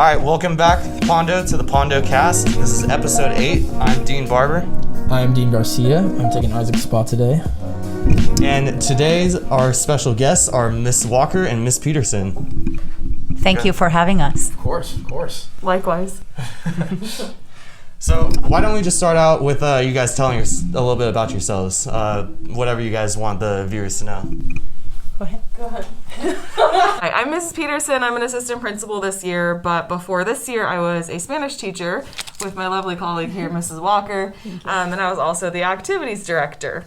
All right, welcome back, Pondo, to the Pondo cast. This is episode 8. I'm Dean Barber. I'm Dean Garcia. I'm taking Isaac's spot today. And today's our special guests are Miss Walker and Miss Peterson. Thank you for having us. Of course. Likewise. So why don't we just start out with you guys telling us a little bit about yourselves, whatever you guys want the viewers to know. Go ahead. Hi, I'm Mrs. Peterson. I'm an assistant principal this year, but before this year, I was a Spanish teacher with my lovely colleague here, Mrs. Walker, and I was also the activities director.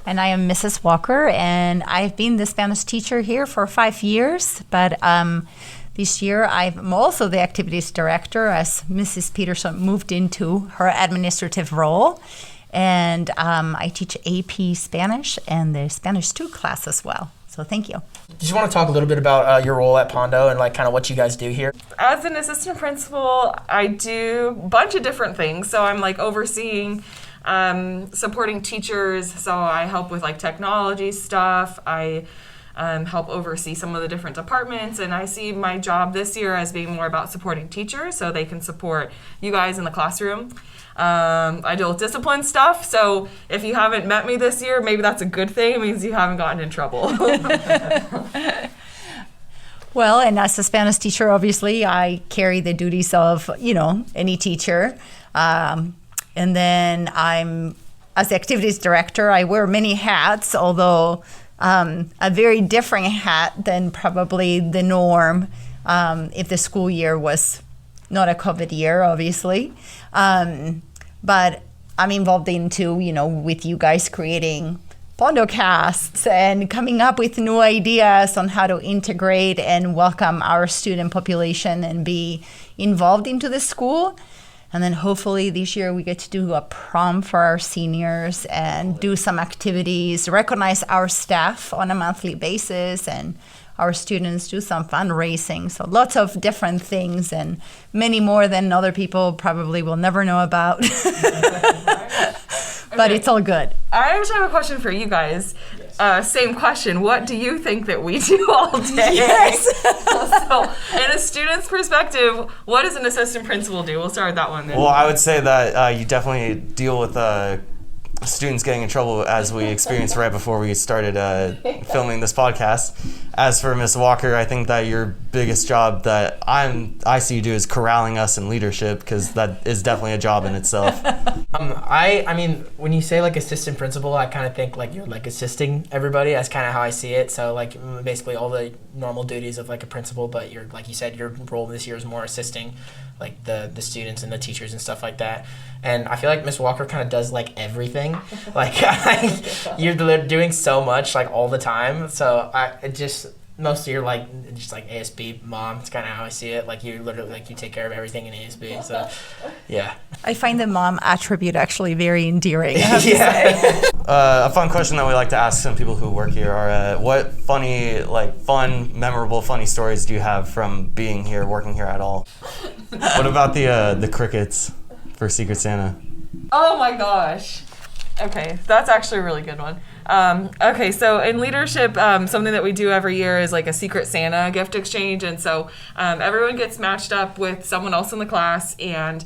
And I am Mrs. Walker, and I've been the Spanish teacher here for 5 years, but this year I'm also the activities director as Mrs. Peterson moved into her administrative role. And I teach AP Spanish and the Spanish 2 class as well. So thank you. Do you want to talk a little bit about your role at Pondo and like kind of what you guys do here? As an assistant principal, I do a bunch of different things. So I'm like overseeing supporting teachers. So I help with like technology stuff. I help oversee some of the different departments, and I see my job this year as being more about supporting teachers so they can support you guys in the classroom. I deal with discipline stuff, so if you haven't met me this year, maybe that's a good thing. It means you haven't gotten in trouble. Well, and as a Spanish teacher, obviously, I carry the duties of, any teacher. And then as the activities director, I wear many hats, although a very different hat than probably the norm if the school year was not a COVID year, obviously. But I'm involved into, with you guys creating Pondo casts and coming up with new ideas on how to integrate and welcome our student population and be involved into the school. And then hopefully this year we get to do a prom for our seniors and do some activities, recognize our staff on a monthly basis, and our students do some fundraising. So lots of different things and many more than other people probably will never know about. But it's all good. I actually have a question for you guys. Same question. What do you think that we do all day? Yes. So, in a student's perspective, what does an assistant principal do? We'll start with that one then. Well, I would say that you definitely deal with students getting in trouble, as we experienced right before we started filming this podcast. As for Miss Walker, I think that your biggest job that I see you do is corralling us in leadership, because that is definitely a job in itself. I mean, when you say like assistant principal, I kind of think like you're like assisting everybody. That's kind of how I see it. So like basically all the normal duties of like a principal, but you're, like you said, your role this year is more assisting like the students and the teachers and stuff like that. And I feel like Miss Walker kind of does like everything. Like you're doing so much like all the time. So most of your like just like ASB mom. It's kind of how I see it. Like you literally like you take care of everything in ASB. So yeah. I find the mom attribute actually very endearing. I have to say. A fun question that we like to ask some people who work here are what memorable, funny stories do you have from being here, working here at all? What about the crickets for Secret Santa? Oh my gosh. Okay, that's actually a really good one. Okay, so in leadership, something that we do every year is like a Secret Santa gift exchange. And so everyone gets matched up with someone else in the class, and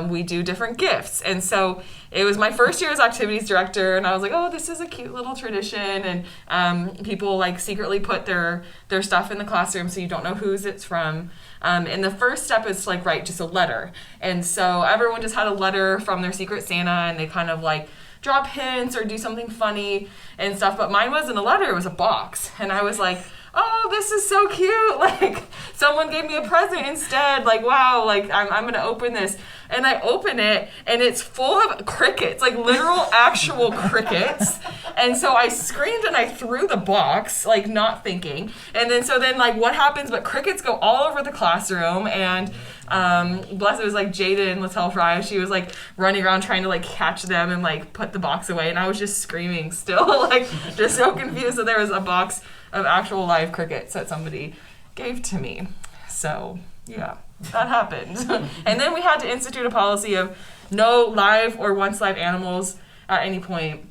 we do different gifts. And so it was my first year as activities director, and I was like, oh, this is a cute little tradition. And people like secretly put their stuff in the classroom so you don't know whose it's from. And the first step is to like write just a letter. And so everyone just had a letter from their Secret Santa, and they kind of like drop hints or do something funny and stuff. But mine wasn't a letter, it was a box. And I was like, oh, this is so cute. Like someone gave me a present instead. Like, wow, like I'm going to open this. And I open it, and it's full of crickets, like literal actual crickets. And so I screamed and I threw the box, like not thinking. And then like what happens, but crickets go all over the classroom. And bless, it was like Jaden Littell Fry. She was like running around trying to like catch them and like put the box away. And I was just screaming still, like just so confused that there was a box of actual live crickets that somebody gave to me. So yeah, that happened. And then we had to institute a policy of no live or once live animals at any point,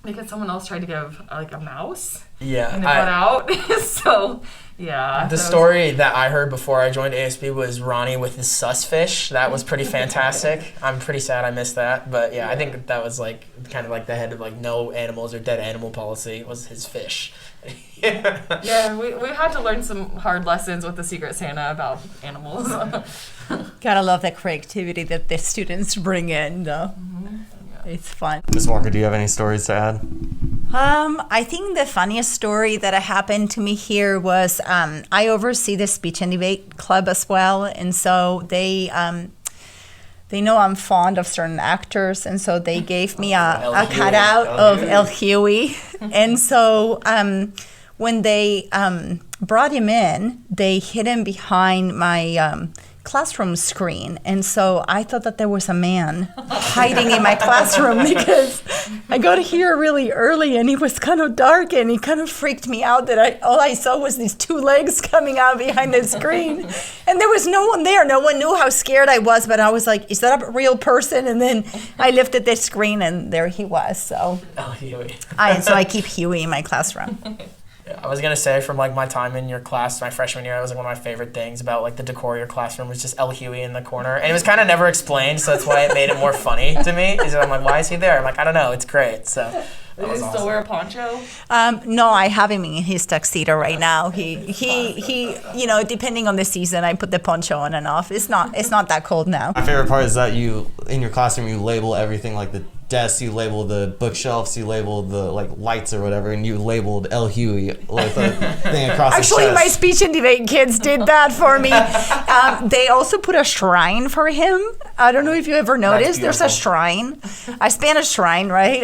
because someone else tried to give like a mouse. Yeah. And it got out. So Yeah. The story that I heard before I joined ASB was Ronnie with his sus fish. That was pretty fantastic. I'm pretty sad I missed that, but yeah, I think that was like kind of like the head of like no animals or dead animal policy was his fish. Yeah, we had to learn some hard lessons with the Secret Santa about animals. Gotta love the creativity that the students bring in, though. It's fun. Ms. Walker, do you have any stories to add? I think the funniest story that happened to me here was I oversee the speech and debate club as well, and so they know I'm fond of certain actors, and so they gave me a cutout of El Huey. And so when they brought him in, they hid him behind my classroom screen. And so I thought that there was a man hiding in my classroom because I got here really early and it was kind of dark, and it kind of freaked me out that all I saw was these two legs coming out behind the screen. And there was no one there. No one knew how scared I was, but I was like, is that a real person? And then I lifted the screen and there he was. So Huey. I keep Huey in my classroom. Yeah, I was gonna say from like my time in your class, my freshman year, that was like one of my favorite things about like the decor of your classroom was just El Huey in the corner, and it was kind of never explained, so that's why it made it more funny to me. Is that I'm like, why is he there? I'm like, I don't know, it's great. So. Does he still wear a poncho? No, I have him in his tuxedo right now. He, depending on the season, I put the poncho on and off. It's not that cold now. My favorite part is that you, in your classroom, you label everything, like the desks, you label the bookshelves, you label the lights or whatever, and you labeled El Huey with a thing across his Actually, chest. my speech and debate kids did that for me. They also put a shrine for him. I don't know if you ever noticed. There's a shrine, a Spanish shrine, right?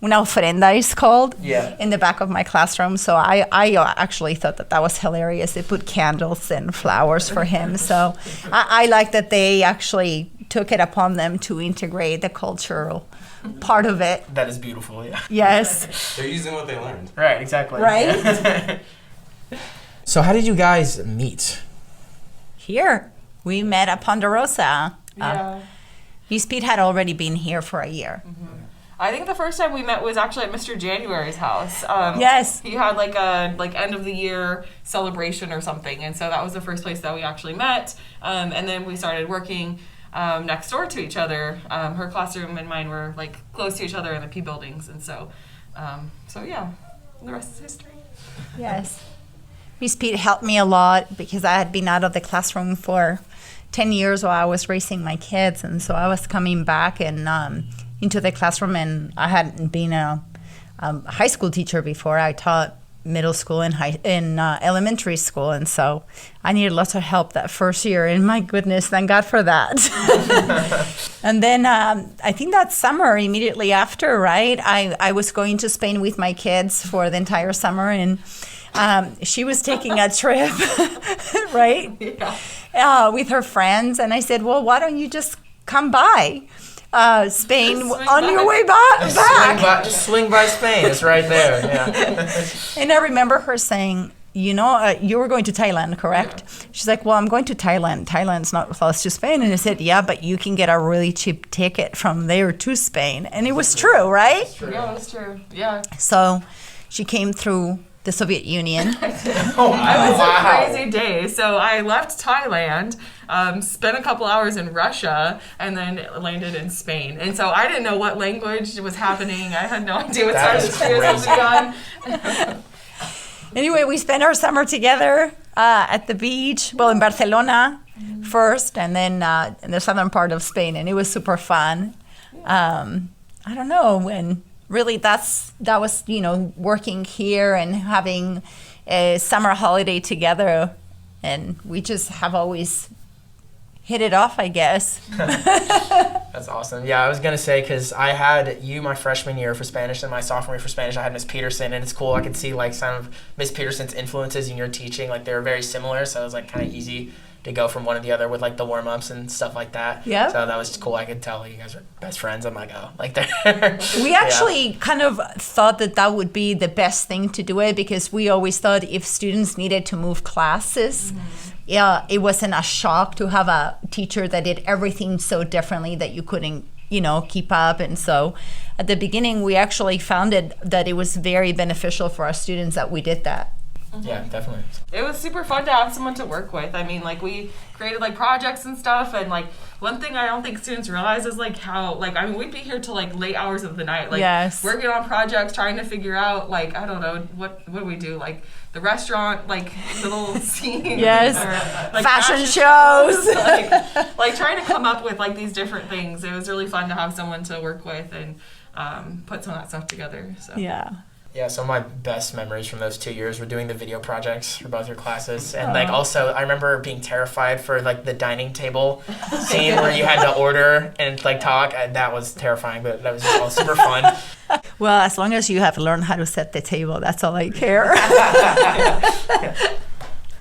Una ofrenda is called. Yeah. In the back of my classroom. So I actually thought that was hilarious. They put candles and flowers for him. So I like that they actually took it upon them to integrate the cultural part of it. That is beautiful, yeah. Yes. They're using what they learned. Right, exactly. Right? So how did you guys meet? Here. We met at Ponderosa. Yeah. Miss Pete had already been here for a year. I think the first time we met was actually at Mr. January's house. Yes. He had like a end of the year celebration or something, and so that was the first place that we actually met. And then we started working next door to each other. Her classroom and mine were like close to each other in the P buildings, and so yeah, the rest is history. Yes. Miss Pete helped me a lot because I had been out of the classroom for 10 years while I was raising my kids, and so I was coming back and into the classroom, and I hadn't been a high school teacher before. I taught middle school and elementary school, and so I needed lots of help that first year, and my goodness, thank God for that. And then I think that summer, immediately after, right, I was going to Spain with my kids for the entire summer, and she was taking a trip, right, with her friends, and I said, well, why don't you just come by Spain on your way back? Just swing by Spain. It's right there. Yeah. And I remember her saying, you were going to Thailand, correct? She's like, well, I'm going to Thailand. Thailand's not close to Spain. And I said, yeah, but you can get a really cheap ticket from there to Spain. And it was true, right? Yeah, that's true. Yeah. So she came through the Soviet Union. It was a crazy day. So I left Thailand, spent a couple hours in Russia, and then landed in Spain. And so I didn't know what language was happening. I had no idea what side of the street I was on. Anyway, we spent our summer together at the beach, well, in Barcelona first, and then in the southern part of Spain, and it was super fun. I don't know when. Really, that was, working here and having a summer holiday together, and we just have always hit it off, I guess. That's awesome. Yeah, I was going to say, because I had you my freshman year for Spanish and my sophomore year for Spanish, I had Miss Peterson, and it's cool. I could see, like, some of Miss Peterson's influences in your teaching. Like, they were very similar, so it was, like, kind of easy to go from one to the other with, like, the warm-ups and stuff like that. Yeah. So that was cool. I could tell you guys were best friends. I'm like, oh, like, they're... We actually kind of thought that would be the best thing to do it, because we always thought if students needed to move classes, it wasn't a shock to have a teacher that did everything so differently that you couldn't, keep up. And so at the beginning, we actually found that it was very beneficial for our students that we did that. Yeah, definitely. It was super fun to have someone to work with. I mean, like, we created, like, projects and stuff, and, like, one thing I don't think students realize is, like, how, like, I mean, we'd be here till, like, late hours of the night, like, Yes. working on projects, trying to figure out, like, I don't know, what do we do, like, the restaurant, like, little scene. Yes. Or, like, Fashion shows. like, trying to come up with, like, these different things. It was really fun to have someone to work with and put some of that stuff together, so. Yeah. Yeah, some of my best memories from those 2 years were doing the video projects for both your classes. And like also I remember being terrified for like the dining table scene where you had to order and like talk. That was terrifying, but that was just all super fun. Well, as long as you have learned how to set the table, that's all I care.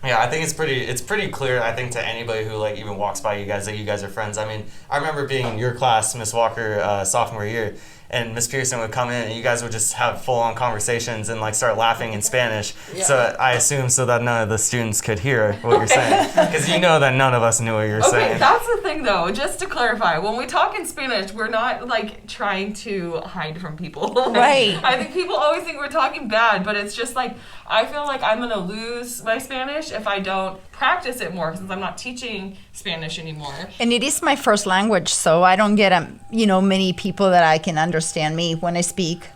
Yeah, I think it's pretty clear, I think, to anybody who like even walks by you guys that you guys are friends. I mean, I remember being in your class, Miss Walker, sophomore year, and Miss Pearson would come in and you guys would just have full-on conversations and like start laughing in Spanish. Yeah. So I assume so that none of the students could hear what you're saying, because you know that none of us knew what you're Okay, saying. that's the thing though, just to clarify, when we talk in Spanish, we're not like trying to hide from people. Like, Right. I think people always think we're talking bad, but it's just like, I feel like I'm gonna lose my Spanish if I don't practice it more, since I'm not teaching Spanish anymore. And it is my first language, so I don't get many people that I can understand me when I speak,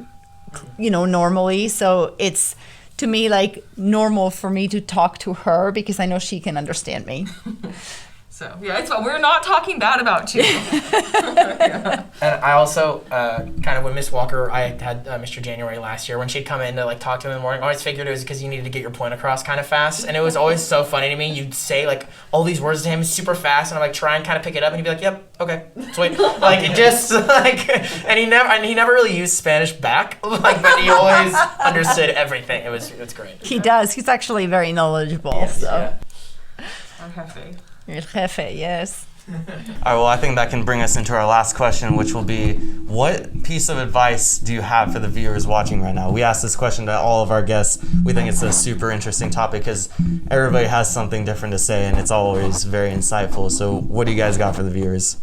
normally. So it's to me like normal for me to talk to her because I know she can understand me. So yeah, it's fun. We're not talking bad about you. Yeah. And I also kind of with Miss Walker, I had Mr. January last year when she'd come in to like talk to him in the morning. I always figured it was because you needed to get your point across kind of fast, and it was always so funny to me. You'd say like all these words to him super fast, and I'm like try and kind of pick it up, and he'd be like, "Yep, okay, sweet." Like it just like, and he never really used Spanish back, like, but he always understood everything. It's great. He does. He's actually very knowledgeable. Yes, So. yeah. I'm happy. El jefe, yes. All right, well, I think that can bring us into our last question, which will be, what piece of advice do you have for the viewers watching right now? We ask this question to all of our guests. We think it's a super interesting topic because everybody has something different to say, and it's always very insightful. So what do you guys got for the viewers?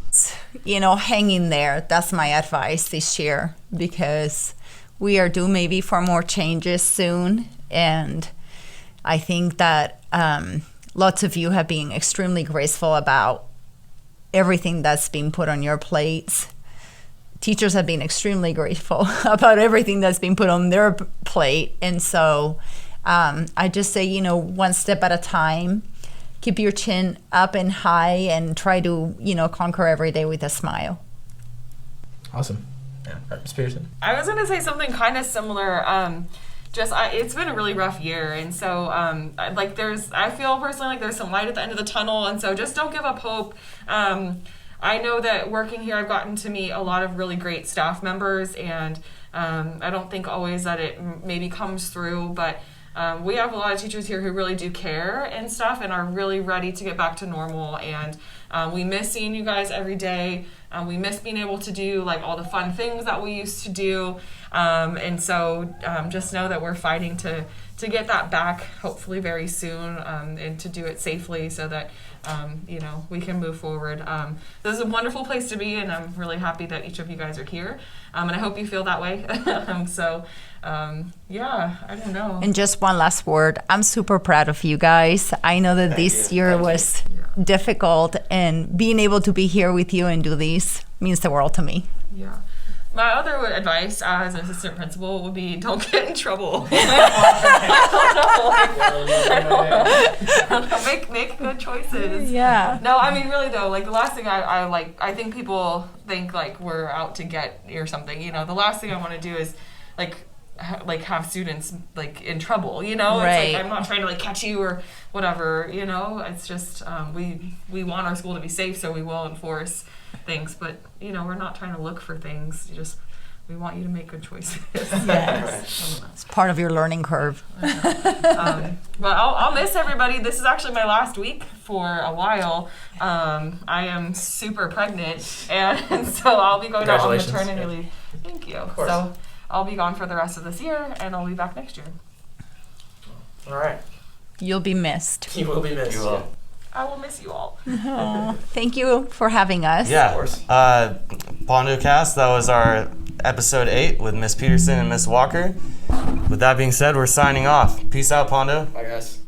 Hang in there. That's my advice this year because we are due maybe for more changes soon. And I think that lots of you have been extremely graceful about everything that's been put on your plates. Teachers have been extremely grateful about everything that's been put on their plate. And so I just say, one step at a time, keep your chin up and high and try to, conquer every day with a smile. Awesome. Yeah, Ms. Pearson. I was gonna say something kind of similar. It's been a really rough year, and so I feel personally like there's some light at the end of the tunnel, and so just don't give up hope. I know that working here, I've gotten to meet a lot of really great staff members, and I don't think always that it maybe comes through, but we have a lot of teachers here who really do care and stuff and are really ready to get back to normal, and we miss seeing you guys every day. We miss being able to do like all the fun things that we used to do, and so just know that we're fighting to get that back hopefully very soon, and to do it safely so that we can move forward. This is a wonderful place to be, and I'm really happy that each of you guys are here, and I hope you feel that way. I don't know. And just one last word. I'm super proud of you guys. I know that this year was difficult, and being able to be here with you and do this means the world to me. Yeah. My other advice as an assistant principal would be don't get in trouble. Make good choices. Yeah. No, I mean really though, like the last thing I think people think like we're out to get or something. The last thing I want to do is have students like in trouble. It's Right. like I'm not trying to like catch you or whatever. It's just we want our school to be safe, so we will enforce things, but we're not trying to look for things. We want you to make good choices. Yes. It's part of your learning curve. But I'll miss everybody. This is actually my last week for a while. I am super pregnant, and so I'll be going out on maternity leave. Thank you. So I'll be gone for the rest of this year, and I'll be back next year. All right. You'll be missed. You will be missed. You will. I will miss you all. Thank you for having us. Yeah. Of course. Pondo Cast, that was our episode 8 with Miss Peterson and Miss Walker. With that being said, we're signing off. Peace out, Pondo. Bye, guys.